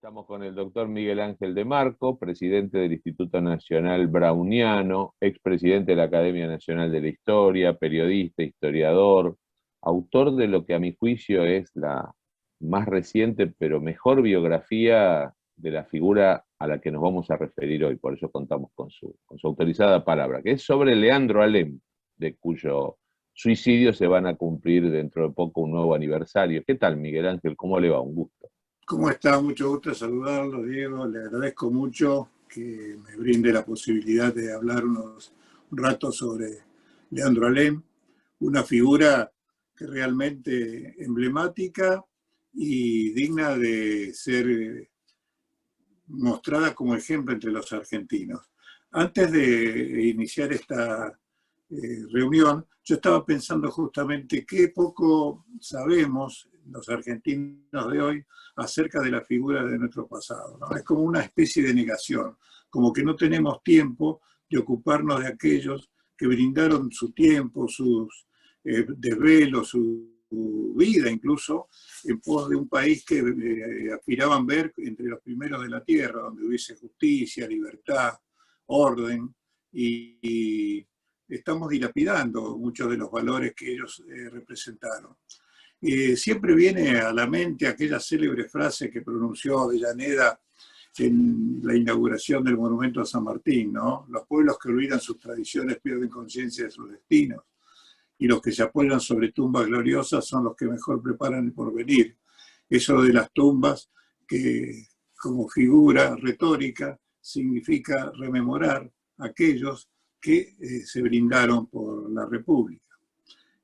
Estamos con el doctor Miguel Ángel de Marco, presidente del Instituto Nacional Browniano, expresidente de la Academia Nacional de la Historia, periodista, historiador, autor de lo que a mi juicio es la más reciente pero mejor biografía de la figura a la que nos vamos a referir hoy, por eso contamos con su autorizada palabra, que es sobre Leandro Alem, de cuyo suicidio se van a cumplir dentro de poco un nuevo aniversario. ¿Qué tal, Miguel Ángel? ¿Cómo le va? Un gusto. ¿Cómo está? Mucho gusto saludarlo, Diego. Le agradezco mucho que me brinde la posibilidad de hablar un rato sobre Leandro Alem, una figura que realmente emblemática y digna de ser mostrada como ejemplo entre los argentinos. Antes de iniciar esta reunión, yo estaba pensando justamente qué poco sabemos los argentinos de hoy acerca de la figura de nuestro pasado, ¿no? Es como una especie de negación, como que no tenemos tiempo de ocuparnos de aquellos que brindaron su tiempo, sus desvelos, su vida incluso, en pos de un país que aspiraban ver entre los primeros de la tierra, donde hubiese justicia, libertad, orden, y estamos dilapidando muchos de los valores que ellos representaron. Siempre viene a la mente aquella célebre frase que pronunció Avellaneda en la inauguración del monumento a San Martín, ¿no? Los pueblos que olvidan sus tradiciones pierden conciencia de sus destinos, y los que se apoyan sobre tumbas gloriosas son los que mejor preparan el porvenir. Eso de las tumbas, que como figura retórica significa rememorar a aquellos que se brindaron por la República.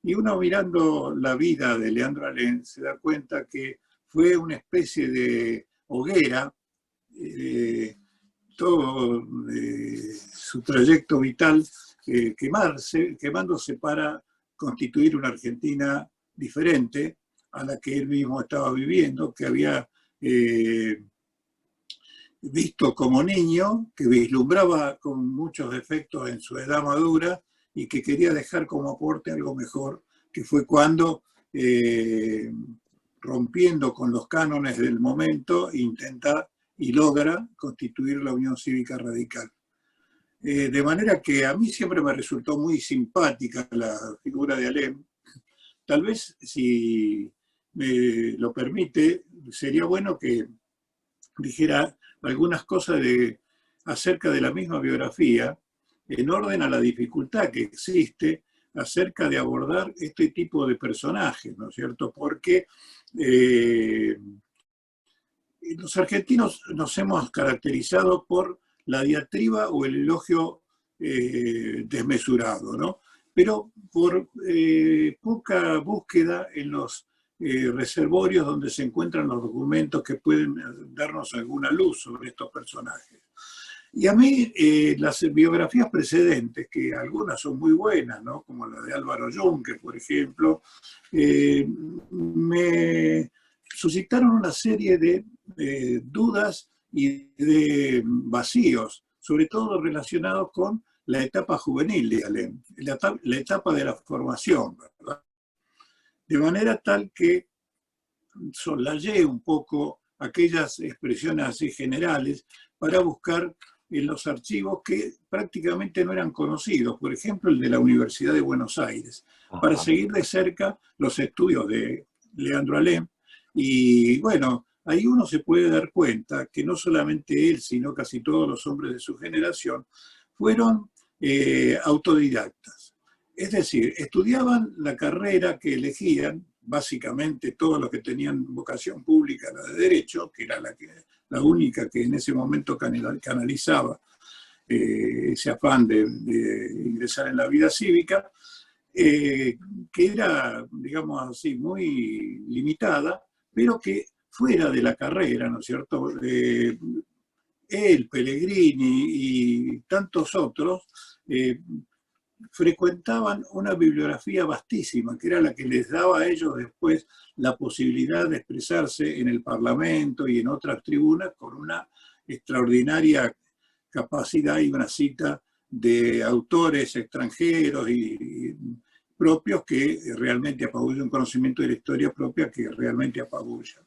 Y uno mirando la vida de Leandro Alem se da cuenta que fue una especie de hoguera, todo su trayecto vital quemándose para constituir una Argentina diferente a la que él mismo estaba viviendo, que había visto como niño, que vislumbraba con muchos defectos en su edad madura y que quería dejar como aporte algo mejor, que fue cuando, rompiendo con los cánones del momento, intenta y logra constituir la Unión Cívica Radical. De manera que a mí siempre me resultó muy simpática la figura de Alem. Tal vez, si me lo permite, sería bueno que dijera algunas cosas acerca de la misma biografía, en orden a la dificultad que existe acerca de abordar este tipo de personajes, ¿no es cierto? Porque los argentinos nos hemos caracterizado por la diatriba o el elogio desmesurado, ¿no? Pero por poca búsqueda en los reservorios donde se encuentran los documentos que pueden darnos alguna luz sobre estos personajes. Y a mí las biografías precedentes, que algunas son muy buenas, ¿no? Como la de Álvaro Yunque, por ejemplo, me suscitaron una serie de dudas y de vacíos, sobre todo relacionados con la etapa juvenil de Alem, la etapa de la formación, ¿verdad? De manera tal que soslayé un poco aquellas expresiones así generales para buscar en los archivos que prácticamente no eran conocidos, por ejemplo el de la Universidad de Buenos Aires, para seguir de cerca los estudios de Leandro Alem. Y bueno, ahí uno se puede dar cuenta que no solamente él, sino casi todos los hombres de su generación fueron autodidactas. Es decir, estudiaban la carrera que elegían, básicamente todos los que tenían vocación pública, la de Derecho, que era la única que en ese momento canalizaba ese afán de ingresar en la vida cívica, que era, digamos así, muy limitada, pero que fuera de la carrera, ¿no es cierto? Él, Pellegrini y tantos otros frecuentaban una bibliografía vastísima, que era la que les daba a ellos después la posibilidad de expresarse en el Parlamento y en otras tribunas con una extraordinaria capacidad y una cita de autores extranjeros y propios que realmente apabullan, un conocimiento de la historia propia que realmente apabulla.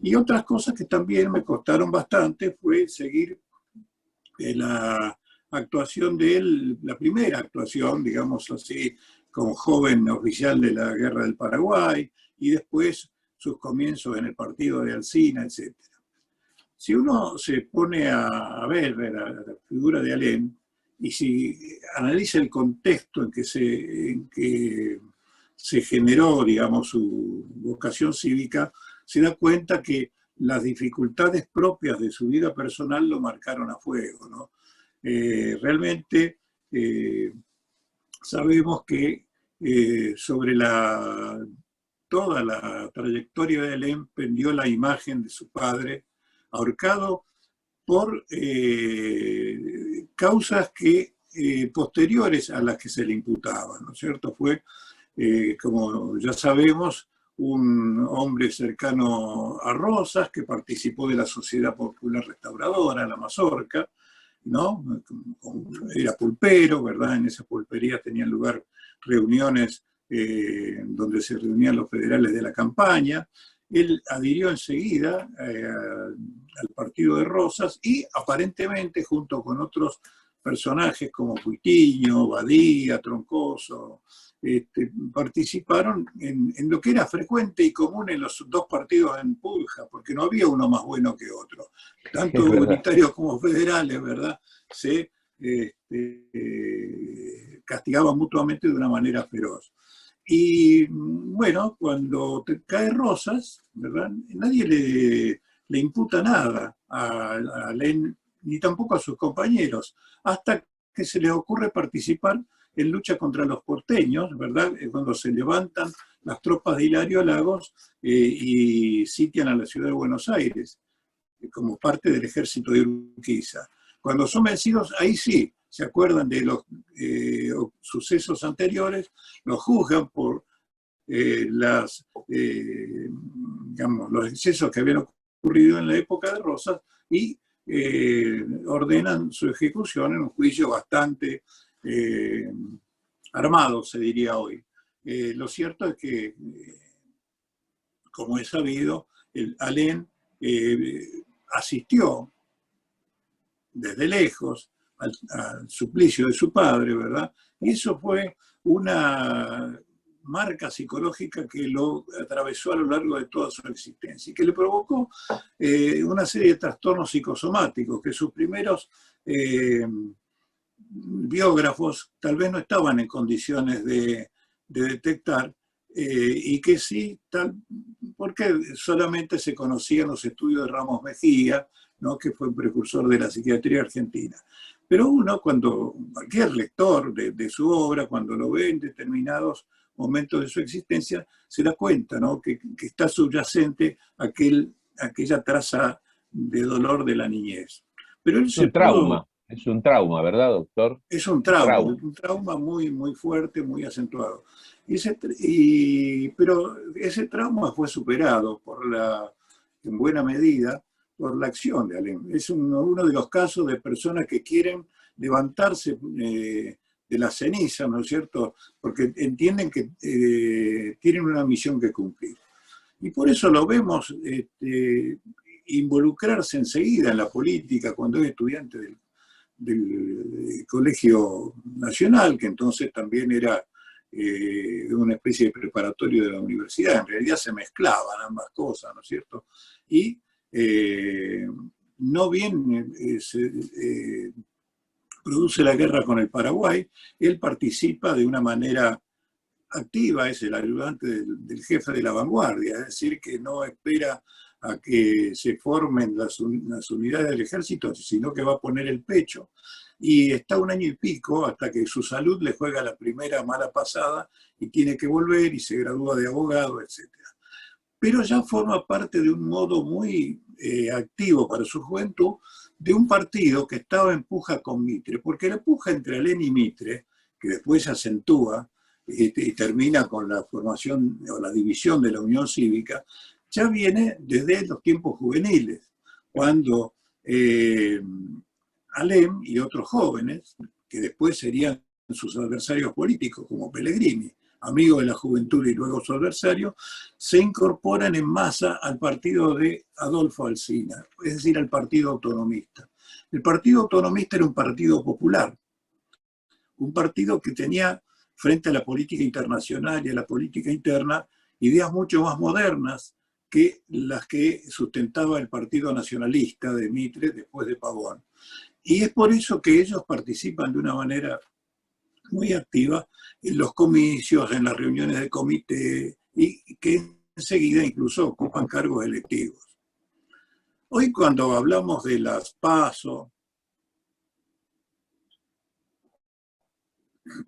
Y otras cosas que también me costaron bastante fue seguir la actuación de él, la primera actuación, digamos así, como joven oficial de la Guerra del Paraguay, y después sus comienzos en el partido de Alsina, etc. Si uno se pone a ver la figura de Alem, y si analiza el contexto en que se generó, digamos, su vocación cívica, se da cuenta que las dificultades propias de su vida personal lo marcaron a fuego, ¿no? Realmente sabemos que sobre toda la trayectoria de Alem pendió la imagen de su padre ahorcado por causas que posteriores a las que se le imputaban, ¿no es cierto? Fue, como ya sabemos, un hombre cercano a Rosas que participó de la Sociedad Popular Restauradora, la Mazorca, ¿no? Era pulpero, ¿verdad? En esa pulpería tenían lugar reuniones donde se reunían los federales de la campaña. Él adhirió enseguida al partido de Rosas y aparentemente junto con otros personajes como Puitiño, Badía, Troncoso, participaron en lo que era frecuente y común en los dos partidos en pugna, porque no había uno más bueno que otro. Tanto unitarios como federales, ¿verdad? Se castigaban mutuamente de una manera feroz. Y bueno, cuando te cae Rosas, ¿verdad? Nadie le imputa nada a Alem, ni tampoco a sus compañeros, hasta que se les ocurre participar en lucha contra los porteños, ¿verdad? Cuando se levantan las tropas de Hilario Lagos y sitian a la ciudad de Buenos Aires, como parte del ejército de Urquiza. Cuando son vencidos, ahí sí, se acuerdan de los sucesos anteriores, los juzgan por digamos, los excesos que habían ocurrido en la época de Rosas y ordenan su ejecución en un juicio bastante armado, se diría hoy. Lo cierto es que, como es sabido, Alem asistió desde lejos al suplicio de su padre, ¿verdad? Y eso fue una marca psicológica que lo atravesó a lo largo de toda su existencia y que le provocó una serie de trastornos psicosomáticos que sus primeros biógrafos tal vez no estaban en condiciones de detectar y que sí, porque solamente se conocían los estudios de Ramos Mejía, ¿no? Que fue un precursor de la psiquiatría argentina. Pero uno, cualquier lector de su obra, cuando lo ve en determinados momentos de su existencia, se da cuenta, ¿no? que está subyacente aquella traza de dolor de la niñez. Pero él se pudo... Es un trauma, ¿verdad, doctor? Es un trauma muy, muy fuerte, muy acentuado. Pero ese trauma fue superado en buena medida por la acción de Alem. Es uno de los casos de personas que quieren levantarse de la ceniza, ¿no es cierto? Porque entienden que tienen una misión que cumplir. Y por eso lo vemos involucrarse enseguida en la política cuando es estudiante del Colegio Nacional, que entonces también era una especie de preparatorio de la universidad. En realidad se mezclaban ambas cosas, ¿no es cierto? Y no bien se produce la guerra con el Paraguay, él participa de una manera activa, es el ayudante del jefe de la vanguardia, es decir, que no espera a que se formen las unidades del ejército, sino que va a poner el pecho. Y está un año y pico hasta que su salud le juega la primera mala pasada y tiene que volver y se gradúa de abogado, etc. Pero ya forma parte de un modo muy activo para su juventud de un partido que estaba en puja con Mitre, porque la puja entre Alem y Mitre, que después se acentúa y termina con la formación o la división de la Unión Cívica, ya viene desde los tiempos juveniles, cuando Alem y otros jóvenes, que después serían sus adversarios políticos, como Pellegrini, amigo de la juventud y luego su adversario, se incorporan en masa al partido de Adolfo Alsina, es decir, al Partido Autonomista. El Partido Autonomista era un partido popular, un partido que tenía, frente a la política internacional y a la política interna, ideas mucho más modernas que las que sustentaba el Partido Nacionalista de Mitre después de Pavón. Y es por eso que ellos participan de una manera muy activa en los comicios, en las reuniones de comité, y que enseguida incluso ocupan cargos electivos. Hoy, cuando hablamos de las PASO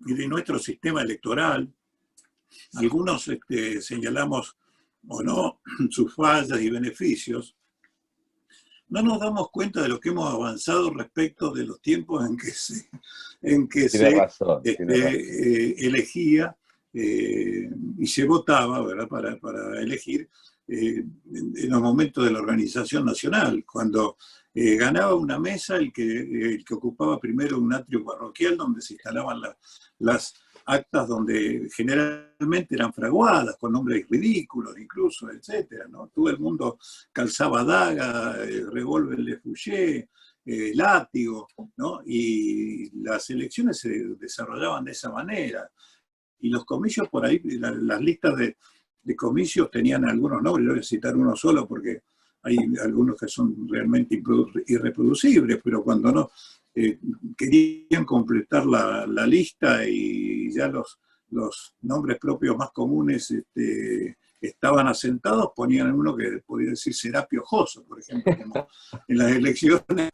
y de nuestro sistema electoral, algunos señalamos o no sus fallas y beneficios, no nos damos cuenta de lo que hemos avanzado respecto de los tiempos en que elegía y se votaba, ¿verdad?, para elegir en los momentos de la organización nacional, cuando ganaba una mesa el que ocupaba primero un atrio parroquial donde se instalaban las actas, donde generalmente eran fraguadas, con nombres ridículos incluso, etcétera, ¿no? Todo el mundo calzaba daga, revólver Le Fouché, látigo, ¿no? Y las elecciones se desarrollaban de esa manera. Y los comicios por ahí, las listas de comicios tenían algunos nombres, yo voy a citar uno solo porque hay algunos que son realmente irreproducibles, pero cuando no querían completar la lista y ya los nombres propios más comunes estaban asentados, ponían uno que podría decir será piojoso, por ejemplo, como en las elecciones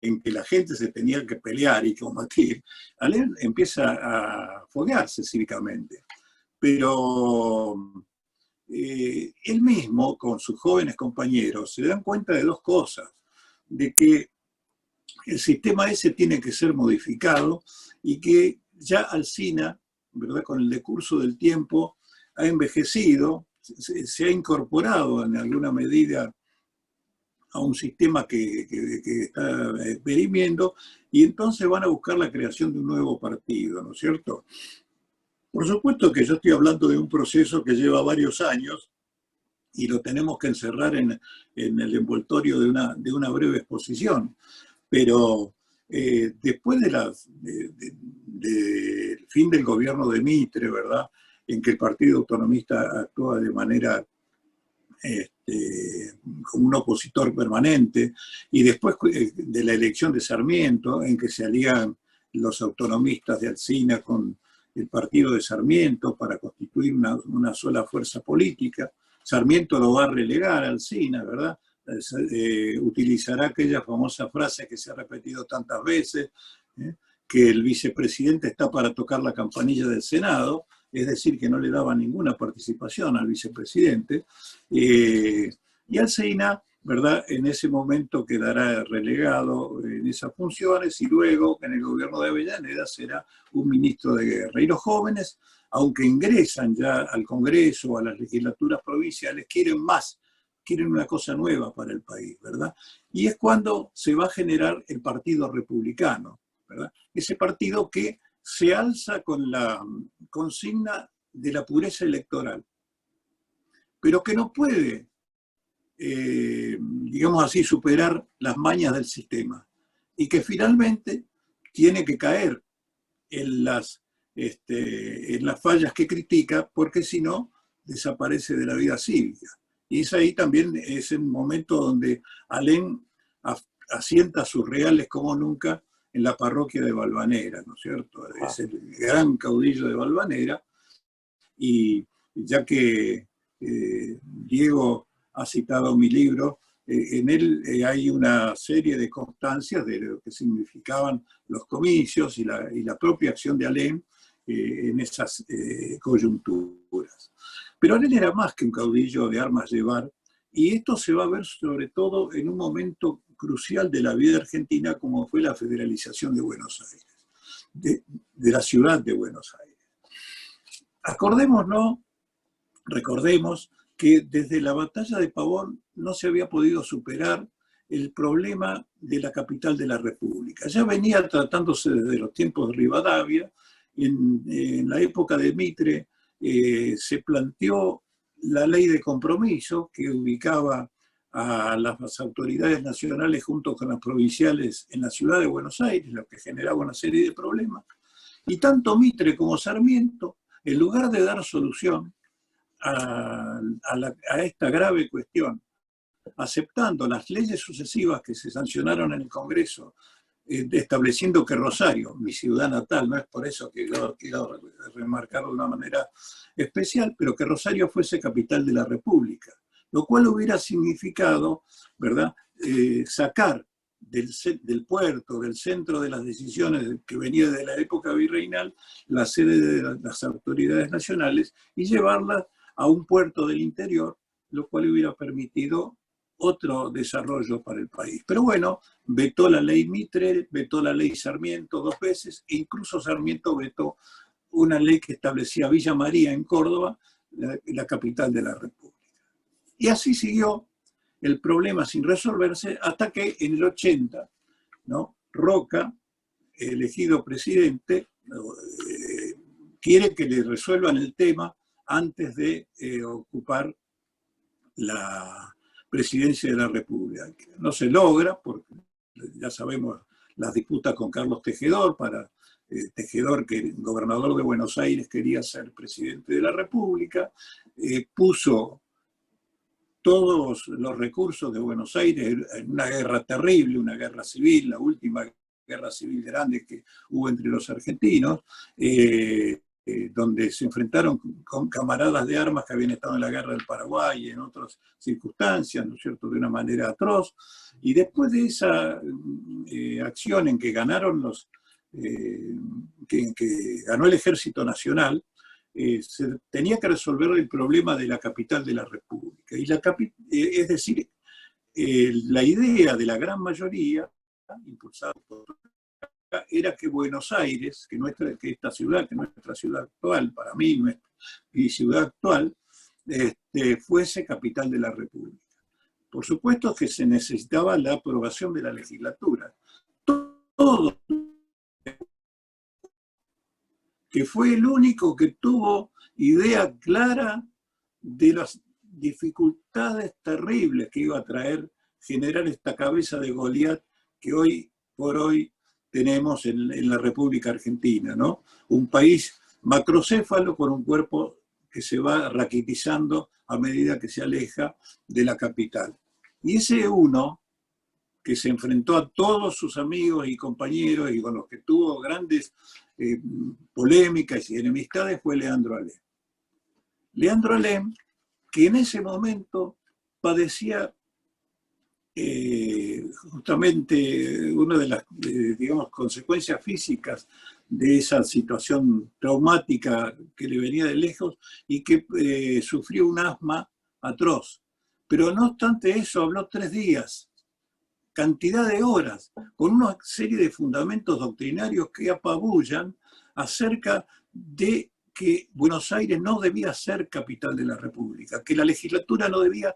en que la gente se tenía que pelear y combatir, Alem empieza a foguearse cívicamente. Pero él mismo, con sus jóvenes compañeros, se dan cuenta de dos cosas: de que el sistema ese tiene que ser modificado y que ya Alsina, ¿verdad?, con el decurso del tiempo, ha envejecido, se ha incorporado en alguna medida a un sistema que está perimiendo, y entonces van a buscar la creación de un nuevo partido, ¿no es cierto? Por supuesto que yo estoy hablando de un proceso que lleva varios años y lo tenemos que encerrar en el envoltorio de una breve exposición, pero después del fin del gobierno de Mitre, ¿verdad?, en que el Partido Autonomista actúa de manera como un opositor permanente, y después de la elección de Sarmiento, en que se alían los autonomistas de Alsina con el partido de Sarmiento para constituir una sola fuerza política. Sarmiento lo va a relegar a Alsina, ¿verdad? Utilizará aquella famosa frase que se ha repetido tantas veces, que el vicepresidente está para tocar la campanilla del Senado, es decir, que no le daba ninguna participación al vicepresidente, y Alsina, ¿verdad?, en ese momento quedará relegado en esas funciones, y luego en el gobierno de Avellaneda será un ministro de guerra. Y los jóvenes, aunque ingresan ya al Congreso o a las legislaturas provinciales, quieren más, quieren una cosa nueva para el país, ¿verdad? Y es cuando se va a generar el Partido Republicano, ¿verdad? Ese partido que se alza con la consigna de la pureza electoral, pero que no puede, digamos así, superar las mañas del sistema, y que finalmente tiene que caer en las fallas que critica, porque si no, desaparece de la vida cívica. Y es ahí también, es el momento donde Alem asienta sus reales como nunca en la parroquia de Valvanera, ¿no es cierto? Es el gran caudillo de Valvanera, y ya que Diego ha citado mi libro, en él hay una serie de constancias de lo que significaban los comicios y la propia acción de Alem en esas coyunturas. Pero Alem era más que un caudillo de armas llevar, y esto se va a ver sobre todo en un momento crucial de la vida argentina, como fue la federalización de Buenos Aires, de la ciudad de Buenos Aires. Recordemos que desde la batalla de Pavón no se había podido superar el problema de la capital de la República. Ya venía tratándose desde los tiempos de Rivadavia. En la época de Mitre se planteó la ley de compromiso que ubicaba a las autoridades nacionales junto con las provinciales en la ciudad de Buenos Aires, lo que generaba una serie de problemas. Y tanto Mitre como Sarmiento, en lugar de dar solución a esta grave cuestión, aceptando las leyes sucesivas que se sancionaron en el Congreso, estableciendo que Rosario, mi ciudad natal, no es por eso que yo quiero remarcarlo de una manera especial, pero que Rosario fuese capital de la República, lo cual hubiera significado, ¿verdad?, sacar del puerto, del centro de las decisiones que venía de la época virreinal, la sede de las autoridades nacionales, y llevarla a un puerto del interior, lo cual hubiera permitido otro desarrollo para el país. Pero bueno, vetó la ley Mitre, vetó la ley Sarmiento 2 veces, e incluso Sarmiento vetó una ley que establecía Villa María en Córdoba, la capital de la República. Y así siguió el problema sin resolverse hasta que en el 80, ¿no?, Roca, elegido presidente, quiere que le resuelvan el tema antes de ocupar la presidencia de la República. No se logra, porque ya sabemos las disputas con Carlos Tejedor, Tejedor, que gobernador de Buenos Aires, quería ser presidente de la República, puso todos los recursos de Buenos Aires en una guerra terrible, una guerra civil, la última guerra civil grande que hubo entre los argentinos, donde se enfrentaron con camaradas de armas que habían estado en la guerra del Paraguay y en otras circunstancias, ¿no es cierto?, de una manera atroz. Y después de esa acción en que ganaron que ganó el Ejército Nacional, se tenía que resolver el problema de la capital de la República. Y es decir, la idea de la gran mayoría, impulsada por era que Buenos Aires, que esta ciudad, que nuestra ciudad actual, para mí, mi ciudad actual, fuese capital de la República. Por supuesto que se necesitaba la aprobación de la legislatura. Todo, que fue el único que tuvo idea clara de las dificultades terribles que iba a generar esta cabeza de Goliat que hoy por hoy tenemos en la República Argentina, ¿no? Un país macrocéfalo con un cuerpo que se va raquitizando a medida que se aleja de la capital. Y ese uno, que se enfrentó a todos sus amigos y compañeros y con los que tuvo grandes polémicas y enemistades, fue Leandro Alem. Leandro Alem, que en ese momento padecía justamente una de las, digamos, consecuencias físicas de esa situación traumática que le venía de lejos y que sufrió un asma atroz. Pero no obstante eso, habló 3 días, cantidad de horas, con una serie de fundamentos doctrinarios que apabullan acerca de que Buenos Aires no debía ser capital de la República, que la legislatura no debía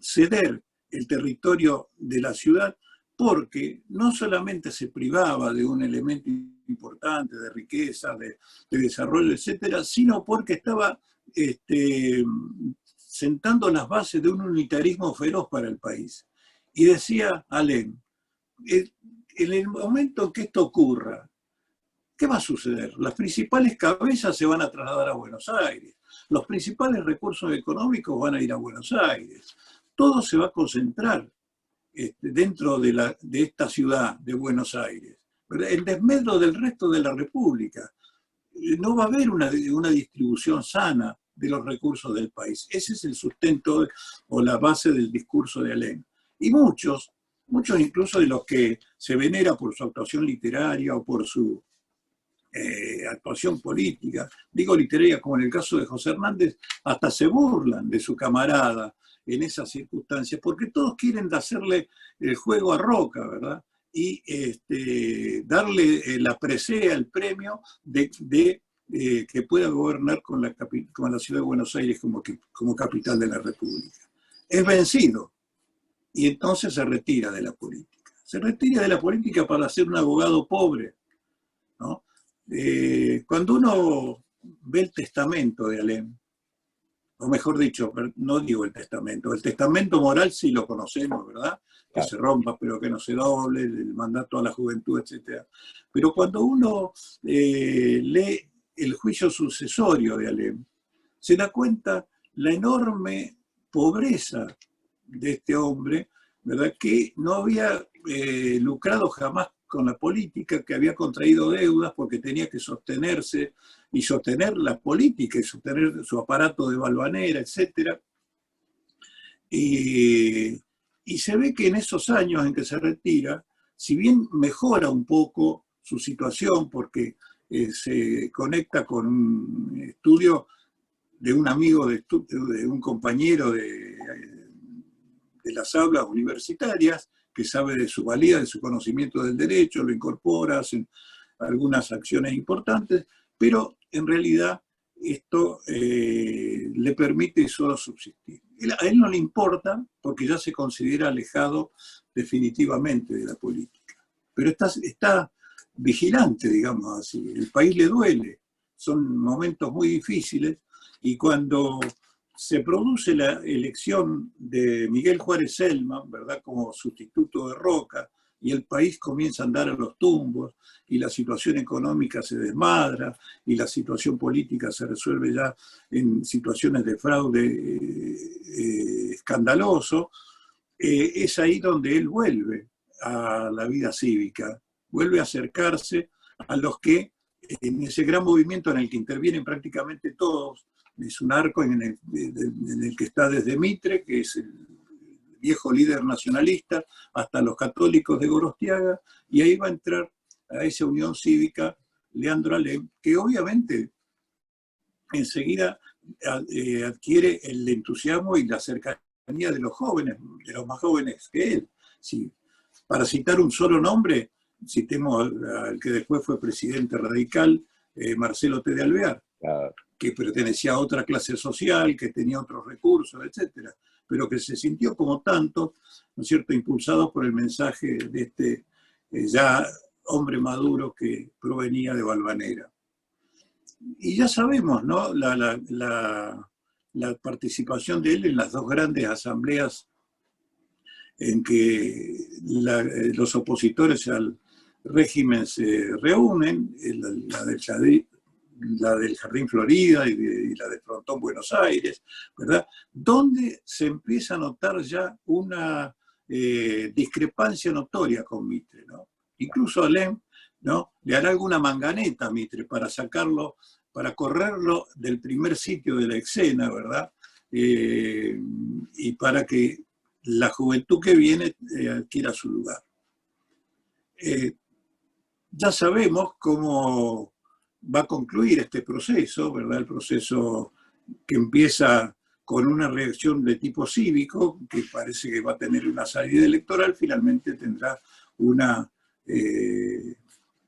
ceder el territorio de la ciudad, porque no solamente se privaba de un elemento importante de riqueza, de desarrollo, etcétera, sino porque estaba sentando las bases de un unitarismo feroz para el país. Y decía Alem, en el momento que esto ocurra, ¿qué va a suceder? Las principales cabezas se van a trasladar a Buenos Aires, los principales recursos económicos van a ir a Buenos Aires, todo se va a concentrar dentro de esta ciudad de Buenos Aires. El desmedro del resto de la República. No va a haber una distribución sana de los recursos del país. Ese es el sustento o la base del discurso de Alem. Y muchos incluso de los que se venera por su actuación literaria o por su actuación política, digo literaria como en el caso de José Hernández, hasta se burlan de su camarada en esas circunstancias, porque todos quieren hacerle el juego a Roca, ¿verdad? Y darle la presea, el premio de que pueda gobernar con la ciudad de Buenos Aires como capital de la República. Es vencido, y entonces se retira de la política. Se retira de la política para ser un abogado pobre, ¿no? Cuando uno ve el testamento de Alem, o mejor dicho, no digo el testamento moral sí lo conocemos, ¿verdad? Que Claro. se rompa, pero que no se doble, el mandato a la juventud, etc. Pero cuando uno lee el juicio sucesorio de Alem, se da cuenta la enorme pobreza de este hombre, ¿verdad? Que no había lucrado jamás con la política, que había contraído deudas porque tenía que sostenerse y sostener la política y sostener su aparato de Valvanera, etc. Y se ve que en esos años en que se retira, si bien mejora un poco su situación porque se conecta con un estudio de un amigo, de un compañero de las aulas universitarias, que sabe de su valía, de su conocimiento del derecho, lo incorpora, hacen algunas acciones importantes, pero en realidad esto le permite solo subsistir. A él no le importa porque ya se considera alejado definitivamente de la política, pero está vigilante, digamos así. El país le duele, son momentos muy difíciles, y cuando se produce la elección de Miguel Juárez Celman, ¿verdad?, como sustituto de Roca, y el país comienza a andar a los tumbos, y la situación económica se desmadra, y la situación política se resuelve ya en situaciones de fraude escandaloso, es ahí donde él vuelve a la vida cívica, vuelve a acercarse a los que, en ese gran movimiento en el que intervienen prácticamente todos, es un arco en el que está desde Mitre, que es el viejo líder nacionalista, hasta los católicos de Gorostiaga, y ahí va a entrar a esa unión cívica Leandro Alem, que obviamente enseguida adquiere el entusiasmo y la cercanía de los jóvenes, de los más jóvenes que él. Sí. Para citar un solo nombre, citemos al que después fue presidente radical, Marcelo T. de Alvear, Claro. que pertenecía a otra clase social, que tenía otros recursos, etc., pero que se sintió como tanto, ¿no es cierto?, impulsado por el mensaje de este ya hombre maduro que provenía de Valvanera. Y ya sabemos, ¿no?, la participación de él en las dos grandes asambleas en que los opositores al régimen se reúnen, la del Jardín Florida y la del Frontón Buenos Aires, ¿verdad?, donde se empieza a notar ya una discrepancia notoria con Mitre, ¿no? Incluso Alem, ¿no?, le hará alguna manganeta a Mitre para sacarlo, para correrlo del primer sitio de la escena, ¿verdad? Y para que la juventud que viene adquiera su lugar. Ya sabemos cómo va a concluir este proceso, ¿verdad? El proceso que empieza con una reacción de tipo cívico, que parece que va a tener una salida electoral, finalmente tendrá una,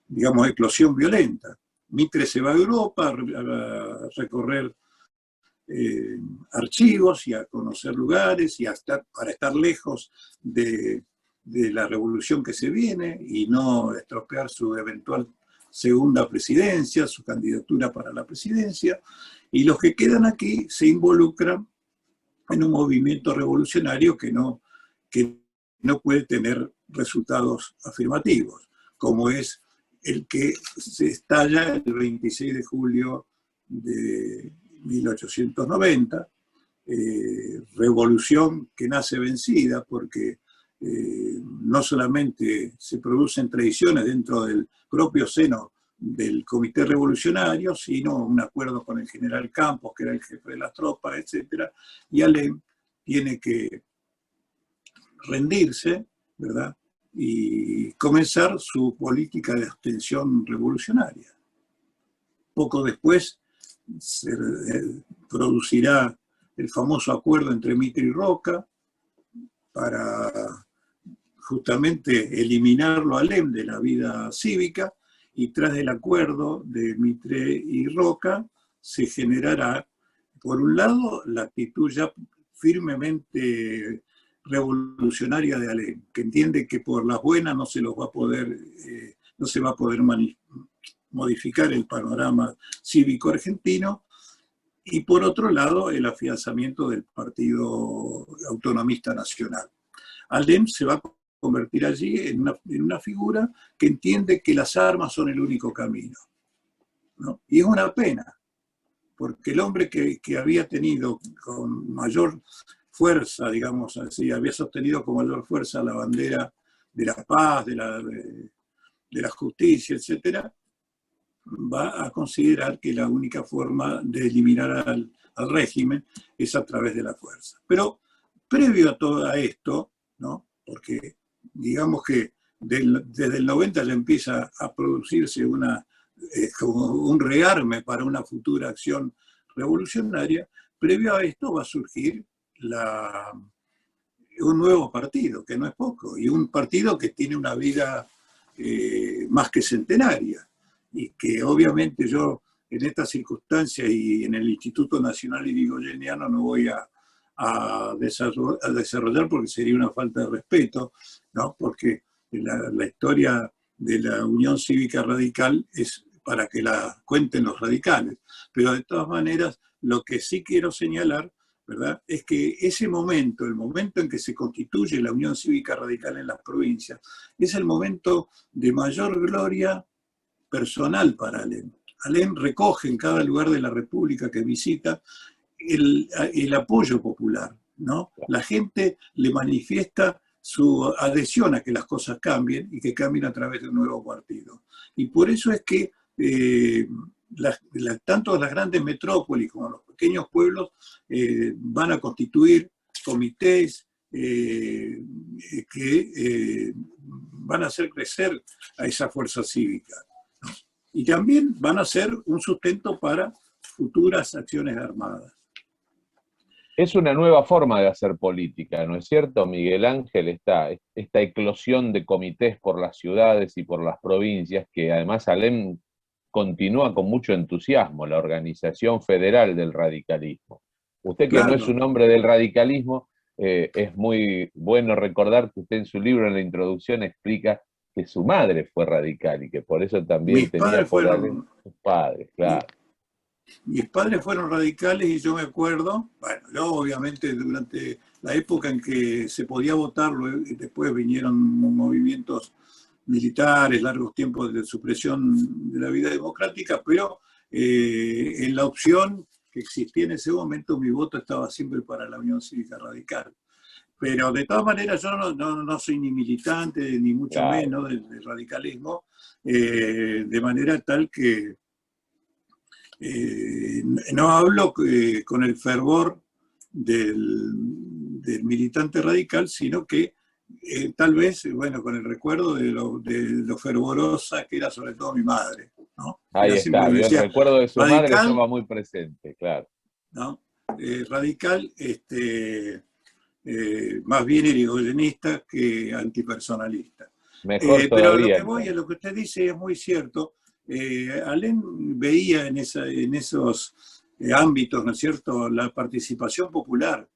digamos, explosión violenta. Mitre se va a Europa a recorrer archivos y a conocer lugares y para estar lejos de la revolución que se viene y no estropear su eventual segunda presidencia, su candidatura para la presidencia, y los que quedan aquí se involucran en un movimiento revolucionario que no puede tener resultados afirmativos, como es el que se estalla el 26 de julio de 1890, revolución que nace vencida porque no solamente se producen traiciones dentro del propio seno del Comité Revolucionario, sino un acuerdo con el general Campos, que era el jefe de las tropas, etc. Y Alem tiene que rendirse, ¿verdad?, y comenzar su política de abstención revolucionaria. Poco después se producirá el famoso acuerdo entre Mitre y Roca para justamente eliminarlo a Alem de la vida cívica, y tras el acuerdo de Mitre y Roca se generará, por un lado, la actitud ya firmemente revolucionaria de Alem, que entiende que por las buenas no se va a poder modificar el panorama cívico argentino, y por otro lado el afianzamiento del Partido Autonomista Nacional. Alem se va a convertir allí en una figura que entiende que las armas son el único camino, ¿no? Y es una pena, porque el hombre que había tenido con mayor fuerza, digamos así, había sostenido con mayor fuerza la bandera de la paz, de la justicia, etcétera, va a considerar que la única forma de eliminar al régimen es a través de la fuerza. Pero previo a todo esto, ¿no? Porque digamos que desde el 90 ya empieza a producirse como un rearme para una futura acción revolucionaria, previo a esto va a surgir un nuevo partido, que no es poco, y un partido que tiene una vida más que centenaria, y que obviamente yo en estas circunstancias y en el Instituto Nacional Irigoyeniano no voy a desarrollar porque sería una falta de respeto, ¿no? Porque la historia de la Unión Cívica Radical es para que la cuenten los radicales. Pero de todas maneras, lo que sí quiero señalar, ¿verdad?, es que ese momento, el momento en que se constituye la Unión Cívica Radical en las provincias, es el momento de mayor gloria personal para Alem. Alem recoge en cada lugar de la República que visita el apoyo popular, ¿no? La gente le manifiesta su adhesión a que las cosas cambien y que cambien a través de un nuevo partido. Y por eso es que tanto las grandes metrópolis como los pequeños pueblos van a constituir comités que van a hacer crecer a esa fuerza cívica, ¿no? Y también van a ser un sustento para futuras acciones armadas. Es una nueva forma de hacer política, ¿no es cierto, Miguel Ángel? Esta eclosión de comités por las ciudades y por las provincias, que además Alem continúa con mucho entusiasmo, la organización federal del radicalismo. Usted, que Claro. no es un hombre del radicalismo, es muy bueno recordar que usted en su libro, en la introducción, explica que su madre fue radical y que por eso también Mis tenía padres por Alem sus padres, claro. Mis padres fueron radicales y yo me acuerdo, bueno, yo obviamente durante la época en que se podía votar, después vinieron movimientos militares, largos tiempos de supresión de la vida democrática, pero en la opción que existía en ese momento, mi voto estaba siempre para la Unión Cívica Radical. Pero de todas maneras yo no soy ni militante, ni mucho Claro. menos del radicalismo, de manera tal que no hablo con el fervor del militante radical, sino que tal vez, bueno, con el recuerdo de lo fervorosa que era sobre todo mi madre, ¿no? Ahí Ella siempre está, me y el decía, recuerdo de su madre radical, estaba muy presente, claro. ¿no? Radical, más bien irigoyenista que antipersonalista. Mejor Pero a lo todavía, que voy, a entonces. lo que usted dice es muy cierto. Alem veía en esos ámbitos, ¿no es cierto?, la participación popular,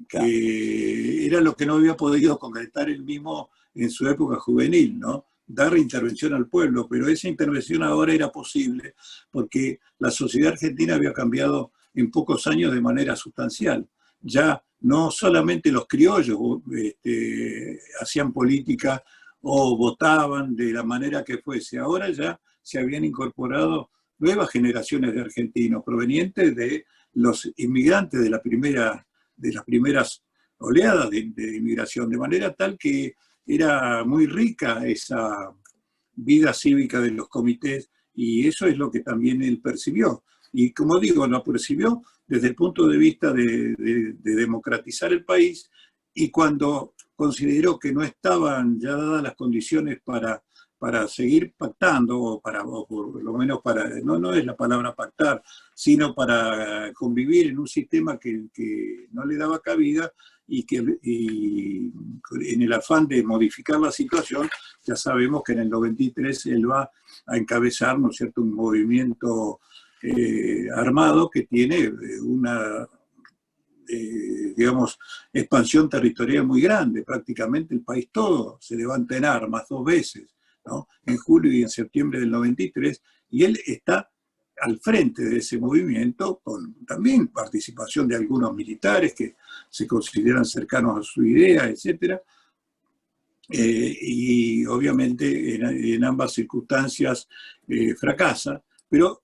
que era lo que no había podido concretar él mismo en su época juvenil, ¿no? Dar intervención al pueblo, pero esa intervención ahora era posible porque la sociedad argentina había cambiado en pocos años de manera sustancial. Ya no solamente los criollos hacían política o votaban de la manera que fuese, ahora ya se habían incorporado nuevas generaciones de argentinos provenientes de los inmigrantes de las primeras oleadas de inmigración, de manera tal que era muy rica esa vida cívica de los comités, y eso es lo que también él percibió. Y como digo, lo percibió desde el punto de vista de democratizar el país, y cuando consideró que no estaban ya dadas las condiciones para seguir pactando, o por lo menos no es la palabra pactar, sino para convivir en un sistema que no le daba cabida, y en el afán de modificar la situación, ya sabemos que en el 93 él va a encabezar, ¿no es cierto?, un movimiento armado que tiene una digamos, expansión territorial muy grande. Prácticamente el país todo se levanta en armas 2 veces, ¿no? En julio y en septiembre del 93, y él está al frente de ese movimiento, con también participación de algunos militares que se consideran cercanos a su idea, etc. Y obviamente en ambas circunstancias fracasa, pero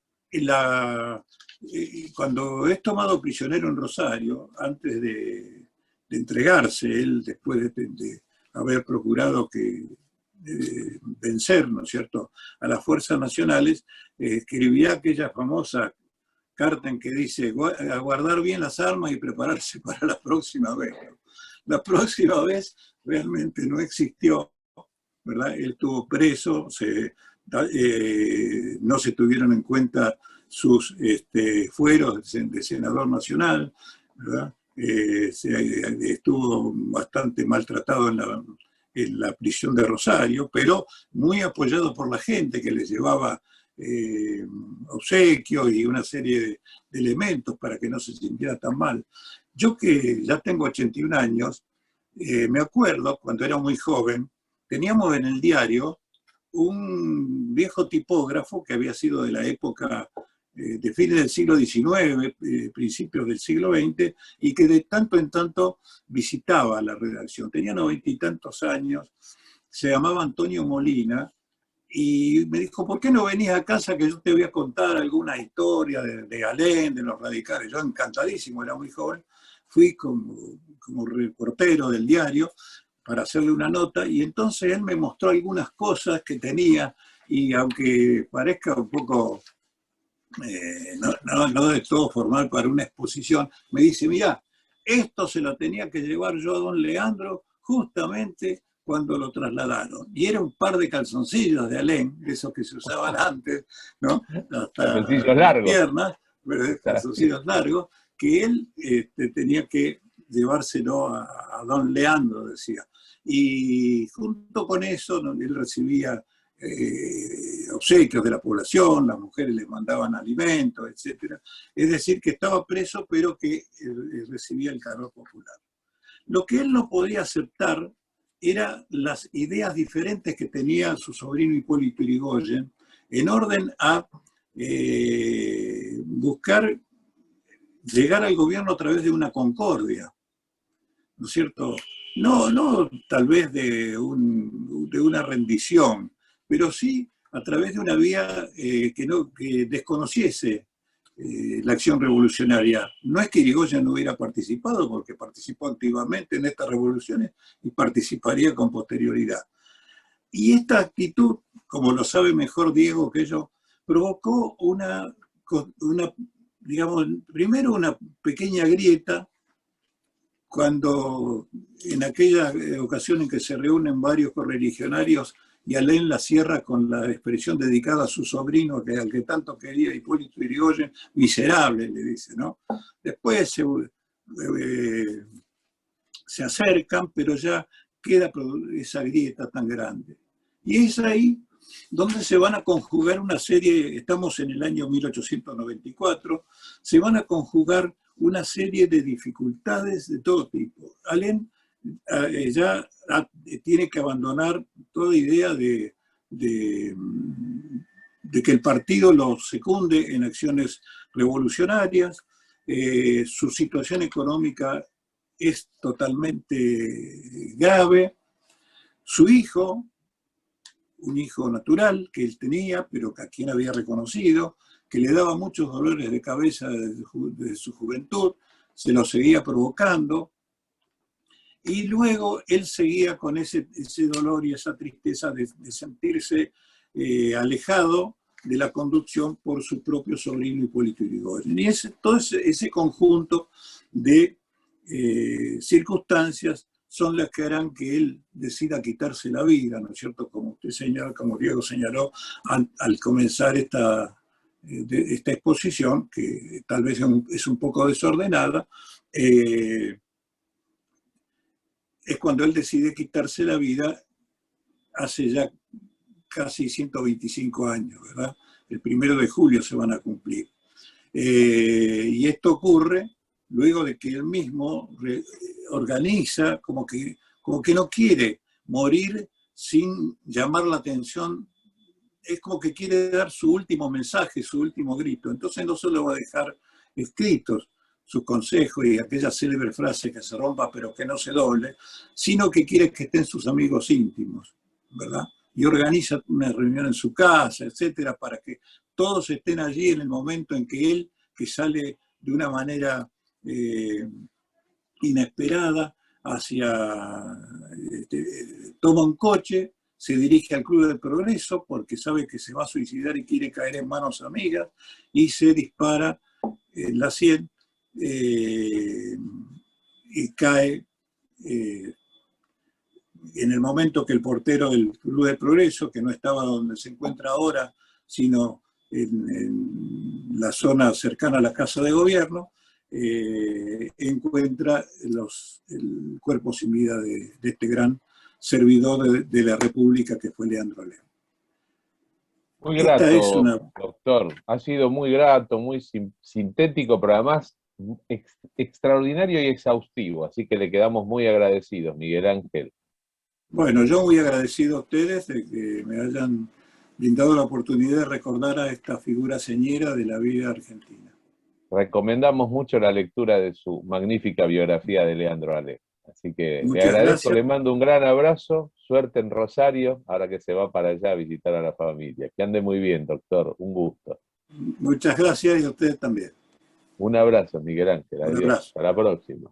cuando es tomado prisionero en Rosario, antes de entregarse, él después de haber procurado vencer, ¿no es cierto?, a las fuerzas nacionales, escribía aquella famosa carta en que dice: a guardar bien las armas y prepararse para la próxima vez. La próxima vez realmente no existió, ¿verdad? Él estuvo preso, no se tuvieron en cuenta sus fueros de senador nacional, ¿verdad? Estuvo bastante maltratado en la prisión de Rosario, pero muy apoyado por la gente que le llevaba obsequios y una serie de elementos para que no se sintiera tan mal. Yo, que ya tengo 81 años, me acuerdo cuando era muy joven, teníamos en el diario un viejo tipógrafo que había sido de la época de fines del siglo XIX, principios del siglo XX, y que de tanto en tanto visitaba la redacción. Tenía 90 y tantos años, se llamaba Antonio Molina, y me dijo: ¿por qué no venís a casa que yo te voy a contar alguna historia de Alem, de los radicales? Yo encantadísimo, era muy joven, fui como reportero del diario para hacerle una nota, y entonces él me mostró algunas cosas que tenía, y aunque parezca un poco no de todo formal para una exposición, me dice: mirá, esto se lo tenía que llevar yo a don Leandro justamente cuando lo trasladaron. Y era un par de calzoncillos de Alem, esos que se usaban antes, ¿no? Hasta las piernas, calzoncillos largos, que él tenía que llevárselo a don Leandro, decía. Y junto con eso, él recibía obsequios de la población, las mujeres les mandaban alimentos, etc. Es decir, que estaba preso, pero que recibía el calor popular. Lo que él no podía aceptar eran las ideas diferentes que tenía su sobrino Hipólito Yrigoyen en orden a buscar llegar al gobierno a través de una concordia, ¿no es cierto? No tal vez de una rendición, pero sí a través de una vía que desconociese la acción revolucionaria. No es que Yrigoyen no hubiera participado, porque participó activamente en estas revoluciones y participaría con posterioridad. Y esta actitud, como lo sabe mejor Diego que yo, provocó digamos, primero una pequeña grieta, cuando en aquella ocasión en que se reúnen varios correligionarios y Alem la cierra con la expresión dedicada a su sobrino, al que tanto quería, Hipólito Yrigoyen, miserable, le dice, ¿no? Después se acercan, pero ya queda esa grieta tan grande. Y es ahí donde se van a conjugar una serie, estamos en el año 1894, se van a conjugar una serie de dificultades de todo tipo. Alem ya tiene que abandonar toda idea de que el partido lo secunde en acciones revolucionarias. Su situación económica es totalmente grave. Su hijo, un hijo natural que él tenía, pero a quien había reconocido, que le daba muchos dolores de cabeza desde su juventud, se lo seguía provocando, y luego él seguía con ese dolor y esa tristeza de sentirse alejado de la conducción por su propio sobrino Hipólito Yrigoyen. Y todo ese conjunto de circunstancias son las que harán que él decida quitarse la vida, ¿no es cierto? Como usted señala, como Diego señaló al comenzar esta exposición, que tal vez es un poco desordenada, es cuando él decide quitarse la vida hace ya casi 125 años, ¿verdad? El 1 de julio se van a cumplir. Y esto ocurre luego de que él mismo organiza, como que no quiere morir sin llamar la atención, es como que quiere dar su último mensaje, su último grito. Entonces no solo va a dejar escritos sus consejos y aquella célebre frase que se rompa pero que no se doble, sino que quiere que estén sus amigos íntimos, ¿verdad? Y organiza una reunión en su casa, etcétera, para que todos estén allí en el momento en que él, que sale de una manera inesperada toma un coche, se dirige al Club del Progreso porque sabe que se va a suicidar y quiere caer en manos amigas, y se dispara en la sien y cae en el momento que el portero del Club del Progreso, que no estaba donde se encuentra ahora, sino en la zona cercana a la Casa de Gobierno, encuentra el cuerpo sin vida de este gran servidor de la República que fue Leandro Alem. Muy grato, doctor. Ha sido muy grato, muy sintético, pero además extraordinario y exhaustivo. Así que le quedamos muy agradecidos, Miguel Ángel. Bueno, yo muy agradecido a ustedes de que me hayan brindado la oportunidad de recordar a esta figura señera de la vida argentina. Recomendamos mucho la lectura de su magnífica biografía de Leandro Alem. Así que le agradezco, gracias. Le mando un gran abrazo, suerte en Rosario, ahora que se va para allá a visitar a la familia. Que ande muy bien, doctor, un gusto. Muchas gracias y a ustedes también. Un abrazo, Miguel Ángel. Un Adiós. abrazo. Hasta la próxima.